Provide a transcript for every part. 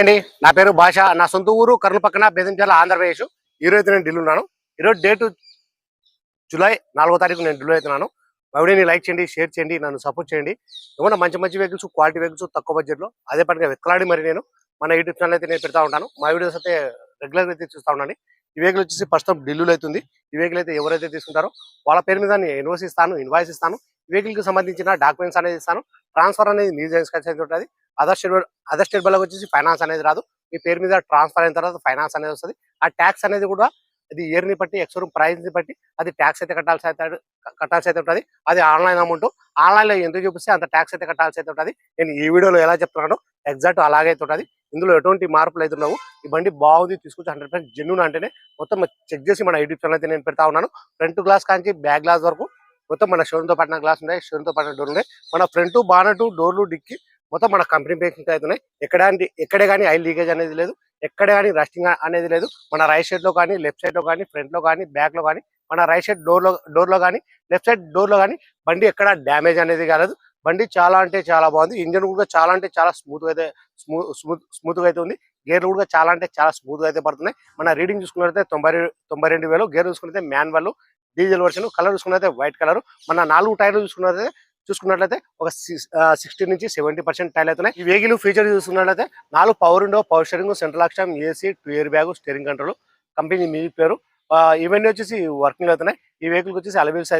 అండి, నా పేరు భాష. నా సొంత ఊరు కర్నూలు పక్కన బెదంచెర్ల, ఆంధ్రప్రదేశ్. ఈరోజు నేను ఢిల్లీ ఉన్నాను. ఈరోజు డేటు జూలై 4వ తారీఖు నేను ఢిల్లీ అవుతున్నాను. మా వీడియోని లైక్ చేయండి, షేర్ చేయండి, నన్ను సపోర్ట్ చేయండి. ఏమన్నా మంచి మంచి వెహికల్స్, క్వాలిటీ వెహికల్స్ తక్కువ బడ్జెట్లో అదే పనిగా వెతలాడి మరి నేను మన యూట్యూబ్ ఛానల్ అయితే నేను పెడతా ఉంటాను. మా వీడియోస్ అయితే రెగ్యులర్గా అయితే చూస్తూ ఉండండి. ఈ వెహికల్ వచ్చేసి ప్రస్తుతం ఢిల్లీలో అవుతుంది. ఈ వెహికల్ అయితే ఎవరైతే తీసుకుంటారో వాళ్ళ పేరు మీద ఇన్వాయిస్ ఇస్తాను. ఈ వెహికల్కి సంబంధించిన డాక్యుమెంట్స్ అనేది ఇస్తాను. ట్రాన్స్ఫర్ అనేది మీ జెన్స్కి ఉంటుంది. అదర్ స్టేట్ బళ్ళకి వచ్చేసి ఫైనాన్స్ అనేది రాదు. మీ పేరు మీద ట్రాన్స్ఫర్ అయిన తర్వాత ఫైనాన్స్ అనేది వస్తుంది. ఆ ట్యాక్స్ అనేది కూడా అది ఇయర్ని బట్టి, ఎక్స్షోరూమ్ ప్రైస్ని బట్టి అది ట్యాక్స్ అయితే కట్టాల్సి అయితే ఉంటుంది. అది ఆన్లైన్ అమౌంట్. ఆన్లైన్లో ఎంత చూపిస్తే అంత ట్యాక్స్ అయితే కట్టాల్సి అయితే ఉంటుంది. నేను ఈ వీడియోలో ఎలా చెప్తున్నానో ఎగ్జాక్ట్ అలాగే అయితే ఉంటుంది. ఇందులో ఎటువంటి మార్పులు అయితే ఉండవు. ఈ బండి బాగుంది, తీసుకొచ్చి 100% జెన్యూన్ అంటేనే మొత్తం చెక్ చేసి మన యూట్యూబ్ ఛానల్ అయితే నేను పెడతా ఉన్నాను. ఫ్రంట్ గ్లాస్ కానీ బ్యాక్ గ్లాస్ వరకు మొత్తం మన షోరూమ్తో పట్టిన గ్లాస్ ఉన్నాయి, షోరూమ్తో పట్టిన డోర్లు ఉన్నాయి. మన ఫ్రంట్ బానెట్, డోర్లు, డిక్కి మొత్తం మన కంపెనీ పేమెంట్ అవుతున్నాయి. ఎక్కడే కానీ ఆయిల్ లీకేజ్ అనేది లేదు, ఎక్కడే కానీ రస్టింగ్ అనేది లేదు. మన రైట్ సైడ్ లో కానీ, లెఫ్ట్ సైడ్ లో కానీ, ఫ్రంట్ లో కానీ, బ్యాక్ లో కానీ, మన రైట్ సైడ్ డోర్ లో కానీ, లెఫ్ట్ సైడ్ డోర్ లో కానీ బండి ఎక్కడ డ్యామేజ్ అనేది కాలేదు. బండి చాలా అంటే చాలా బాగుంది. ఇంజన్ కూడా చాలా అంటే చాలా స్మూత్ గా అయితే ఉంది. గేర్లు కూడా చాలా అంటే చాలా స్మూత్ గా అయితే పడుతున్నాయి. మన రీడింగ్ చూసుకున్నట్లయితే 92,000. గేర్ చూసుకున్నట్లయితే మాన్యువల్ డీజిల్ వర్షన్. కలర్ చూసుకున్నట్లయితే వైట్ కలర్. మన 4 టైర్లు చూసుకున్నట్లయితే ఒక 60 నుంచి 70% టైల్ అవుతున్నాయి. ఈ వెహికల్ ఫీచర్ చూసుకున్నట్లయితే 4 power window, power steering, central lock, AC, 2 airbag, steering control, company music పేరు. ఇవన్నీ వచ్చేసి వర్కింగ్ అవుతున్నాయి. ఈ వెహికల్ వచ్చేసి అలవీల్స్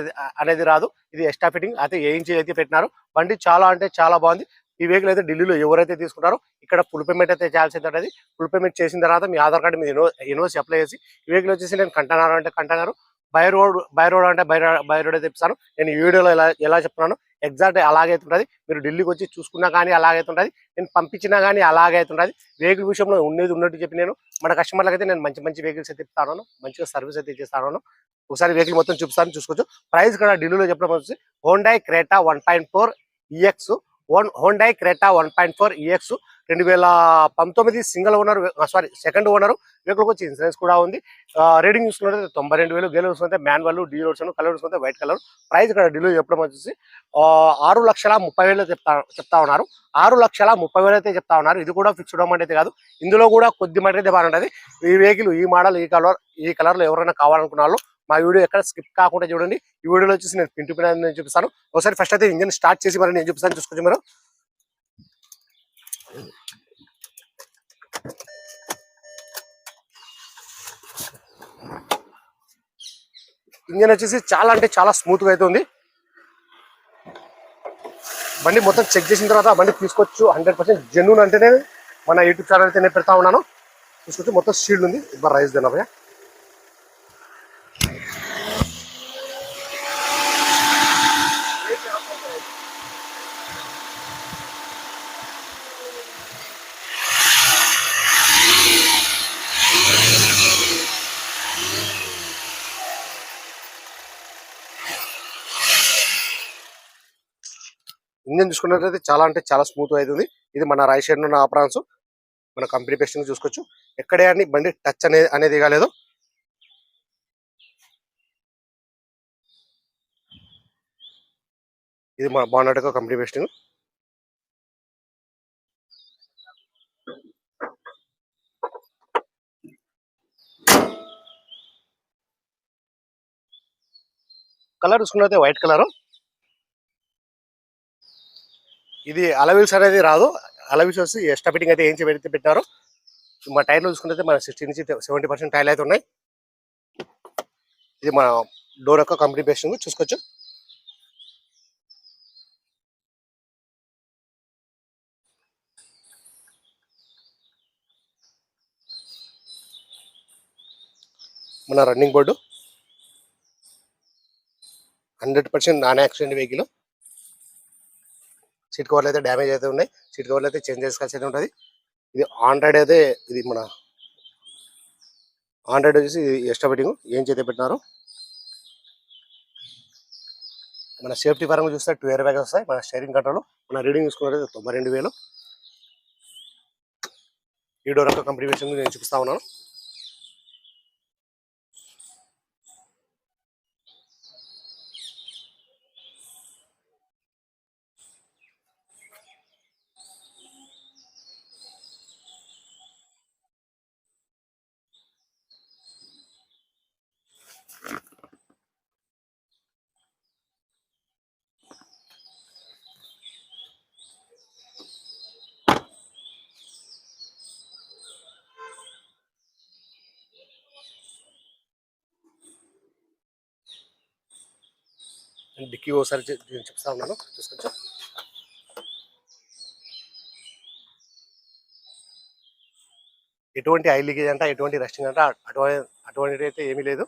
అనేది రాదు. ఇది ఎక్స్ట్రా ఫిట్టింగ్ అయితే ఏ ఇంచ్ అయితే పెట్టినారు. బండి చాలా అంటే చాలా బాగుంది. ఈ వెహికల్ అయితే ఢిల్లీలో ఎవరైతే తీసుకుంటారో ఇక్కడ ఫుల్ పేమెంట్ అయితే చేయాల్సి ఉంటుంది. ఫుల్ పేమెంట్ చేసిన తర్వాత మీ ఆధార్ కార్డు మీద ఎన్ఓసి అప్లై చేసి ఈ వెహికల్ వచ్చేసి నేను కంటైనర్ అంటే కంటైనర్, బై రోడ్ అంటే బై రోడ్ అయితే ఇస్తాను. నేను ఈ వీడియోలో ఎలా చెప్తున్నాను ఎగ్జాక్ట్ అలాగైతే ఉంటుంది. మీరు ఢిల్లీకి వచ్చి చూసుకున్నా కానీ అలాగైతే ఉంటుంది. నేను పంపించినా కానీ అలాగైతే ఉంటుంది. వెహికల్ విషయంలో ఉన్నట్టు చెప్పి నేను మన కస్టమర్లకు అయితే నేను మంచి మంచి వెహికల్స్ అయితే ఇస్తాను, మంచిగా సర్వీస్ అయితే ఇచ్చేస్తాను. ఒకసారి వెహికల్ మొత్తం చూపిస్తాను, చూసుకోవచ్చు. ప్రైస్ కూడా ఢిల్లీలో చెప్పడం వచ్చి Hyundai Creta 1.4 EX, Hyundai Creta 1.4 EX 2019 single owner, second owner. వెహికల్కి వచ్చి ఇన్సూరెన్స్ కూడా ఉంది. రేటింగ్ చూసుకుంటే 92,000. గేర్ చూసుకుంటే మాన్యువల్, డీ రోడ్స్, కలర్ చూసుకుంటే వైట్ కలర్. ప్రైస్ ఇక్కడ ఢిల్లీ చెప్పడం వచ్చేసి 6,30,000 చెప్తా ఉన్నారు. 6,30,000 అయితే చెప్తా ఉన్నారు. ఇది కూడా ఫిక్స్డ్ అమౌంట్ అయితే కాదు. ఇందులో కూడా కొద్ది మాట అయితే బాగుంటుంది. ఈ వెహికల్, ఈ మోడల్, ఈ కలర్ లో ఎవరైనా కావాలనుకున్నారో మా వీడియో ఎక్కడ స్కిప్ కాకుండా చూడండి. ఈ వీడియోలో వచ్చేసి నేను పింటు నేను చూపిస్తాను. ఒకసారి ఫస్ట్ అయితే ఇంజన్ స్టార్ట్ చేసి మరి నేను చూపిస్తాను, చూసుకోవచ్చు మీరు. ఇంజన్ వచ్చేసి చాలా అంటే చాలా స్మూత్ గా అయితే ఉంది. బండి మొత్తం చెక్ చేసిన తర్వాత బండి తీసుకోవచ్చు. 100% జెన్యూన్ అంటేనే మన యూట్యూబ్ ఛానల్ అయితే నేను పెడతా ఉన్నాను. తీసుకొచ్చి మొత్తం షీల్డ్ ఉంది. ఇప్పుడు రైస్ దేనా ఇంజన్ చూసుకున్నట్లయితే చాలా అంటే చాలా స్మూత్ అవుతుంది. ఇది మన రైట్ సైడ్ ఉన్న ఆపరాన్స్, మన కంపెనీ పేస్టింగ్ చూసుకోవచ్చు. ఎక్కడే అని బండి టచ్ అనేది కాలేదు. ఇది మన బాగున్నట్టుగా కంపెనీ పేస్టింగ్. కలర్ చూసుకున్నట్లయితే వైట్ కలర్. ఇది అలవీల్స్ అనేది రాదు. అలవీల్స్ వచ్చి ఎక్స్ట్రా ఫిట్టింగ్ అయితే ఏం పెడితే పెట్టారు. మా టైర్లు చూసుకుంటే మన 60 నుంచి 70% టైర్లు అయితే ఉన్నాయి. ఇది మన డోర్ యొక్క కంపెనీ పేస్టింగ్ చూసుకోవచ్చు. మన running board 100% non accident vehicle. Seat కవర్లు అయితే డ్యామేజ్ అయితే ఉన్నాయి. సీట్ కవర్లు అయితే చేంజ్ చేసుకోవాల్సి అయితే ఉంటుంది. ఇది ఆండ్రాయిడ్ అయితే, ఇది మన ఆండ్రాయిడ్ వచ్చేసి ఎక్స్ట్రా ఫిట్టింగ్ ఏం చేతే పెట్టినారు. మన సేఫ్టీ పరంగా చూస్తే 2 ఇయర్ బ్యాగ్ వస్తాయి. మన స్టీరింగ్ కంట్రోల్, మన రీడింగ్ చూసుకున్నట్లయితే 92,000. ఈ డోర్ యొక్క కంపెనీ విషయం నేను చూపిస్తా ఉన్నాను. నేను డిక్కీ ఒకసారి చెప్తా ఉన్నాను, చూసుకోవచ్చు. ఎటువంటి ఆయిల్ లీకేజ్ అంట, ఎటువంటి రస్టింగ్ అంట అటువంటిది అయితే ఏమీ లేదు.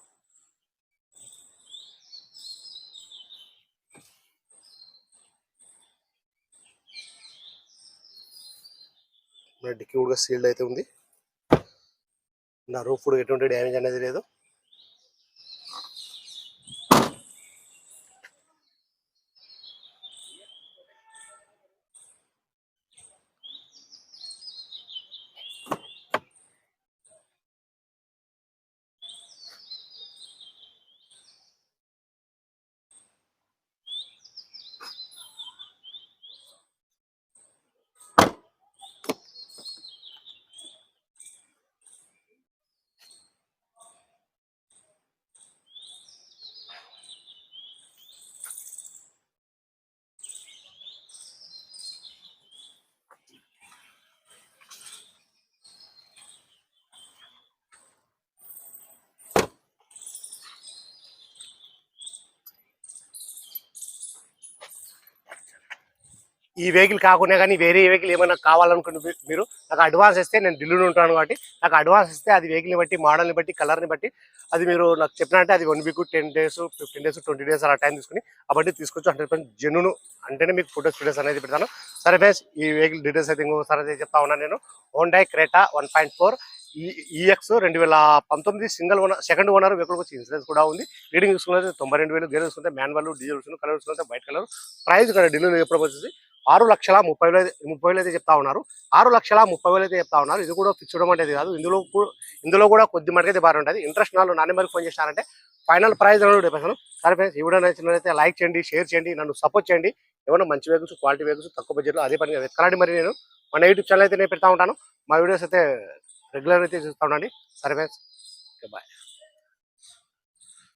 మన డిక్కీ కూడా సీల్డ్ అయితే ఉంది. నా రూఫ్ కూడా ఎటువంటి డ్యామేజ్ అనేది లేదు. ఈ వెహికల్ కాకుండా కానీ వేరే వెహికల్ ఏమైనా కావాలనుకుంటే మీరు నాకు అడ్వాన్స్ ఇస్తే, నేను ఢిల్లీలో ఉంటాను కాబట్టి నాకు అడ్వాన్స్ ఇస్తే అది వెహికల్ని బట్టి, మోడల్ని బట్టి, కలర్ని బట్టి అది మీరు నాకు చెప్పినంటే అది 1 వీక్ 10 days 15 days 20 days అలా టైం తీసుకుని అబట్టి తీసుకొచ్చి 100% జెన్యూన్ అంటేనే మీకు ఫోటోస్ వీడియోస్ అనేది పెడతాను. సరే ఫ్రెండ్స్, ఈ వెహికల్ డీటెయిల్స్ అయితే ఇంకోసారి అయితే చెప్తా ఉన్నాను నేను. Honda Creta 1.4 EX 2019 single owner, second owner vehicle వచ్చి ఇన్సూరెన్స్ కూడా ఉంది. రీడింగ్ చూసుకుంటే 92,000, గేర్ చూసుకుంటే మాన్యువల్, డీజిల్ చూసుకుంటే, కలర్ చూసుకుంటే వైట్ కలర్. ప్రైస్ ఇక్కడ ఢిల్లీలో ఎప్పుడు వచ్చేసి 6,30,000 అయితే చెప్తా ఉన్నారు. 6,30,000 అయితే చెప్తా ఉన్నారు. ఇది కూడా ఫిక్స్డ్ అమౌంట్ అయితే కాదు, ఇందులో కూడా కొద్ది మటుకైతే బాగా ఉంటుంది. ఇంట్రెస్ట్ నాలుగు నా నెంబర్కి ఫోన్ చేస్తారంటే ఫైనల్ ప్రైస్ అనేది చెప్పేసాను. సరే ఫ్రెండ్స్, ఈ వీడియో నచ్చినట్లయితే లైక్ చేయండి, షేర్ చేయండి, నన్ను సపోర్ట్ చేయండి. ఏమైనా మంచి వెహికల్స్, క్వాలిటీ వెహికల్స్ తక్కువ బడ్జెట్లో అదే పని వెతకాలండి. మరి నేను మన యూట్యూబ్ ఛానల్ అయితే నేను పెడతా ఉంటాను. మా వీడియోస్ అయితే రెగ్యులర్ అయితే చూస్తూ ఉండండి. సరే ఫ్రెండ్స్, బాయ్.